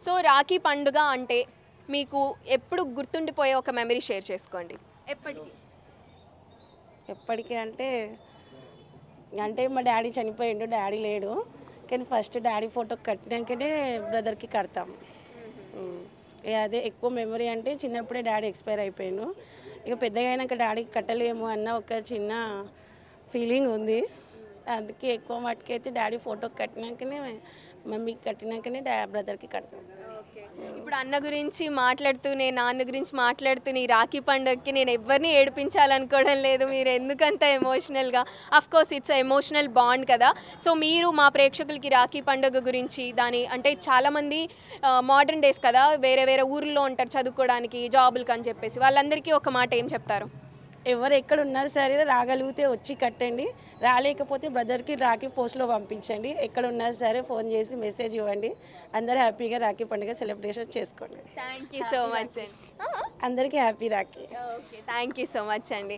So Rakhi పండుగ అంటే మీకు ఎప్పుడు గుర్తుండిపోయే ఒక మెమరీ షేర్ చేసుకోండి. ఎప్పటికి? ఎప్పటికీ అంటే అంటే మా డాడీ చనిపోయిండు, డాడీ లేడు. కానీ ఫస్ట్ డాడీ ఫోటో కట్టినాకనే బ్రదర్కి కడతాం. అదే ఎక్కువ మెమరీ. అంటే చిన్నప్పుడే డాడీ ఎక్స్పైర్ అయిపోయాను. ఇక పెద్దగా అయినాక డాడీకి కట్టలేము అన్న ఒక చిన్న ఫీలింగ్ ఉంది. అందుకే ఎక్కువ మటుకైతే డాడీ ఫోటో కట్టినాకనే, మమ్మీకి కట్టినాకనే బ్రదర్కి కడతాం. ఇప్పుడు అన్న గురించి మాట్లాడుతూనే, నాన్న గురించి మాట్లాడుతూనే, ఈ రాఖీ పండుగకి నేను ఎవరిని ఏడిపించాలనుకోవడం లేదు. మీరు ఎందుకంత ఎమోషనల్గా? కోర్స్ ఇట్స్ ఎమోషనల్ బాండ్ కదా. సో మీరు మా ప్రేక్షకులకి రాఖీ పండుగ గురించి, దాని అంటే చాలామంది మోడర్న్ డేస్ కదా, వేరే వేరే ఊర్లో ఉంటారు చదువుకోవడానికి, జాబులకి అని చెప్పేసి, వాళ్ళందరికీ ఒక మాట ఏం చెప్తారు? ఎవరు ఎక్కడ ఉన్నా సరే రాగలిగితే వచ్చి కట్టండి, రాలేకపోతే బ్రదర్కి రాఖీ పోస్ట్లో పంపించండి. ఎక్కడ ఉన్నా సరే ఫోన్ చేసి మెసేజ్ ఇవ్వండి. అందరూ హ్యాపీగా రాఖీ పండుగ సెలబ్రేషన్ చేసుకోండి. థ్యాంక్ యూ సో మచ్ అండి. అందరికీ happy Rakhi. Okay, thank you so much అండి.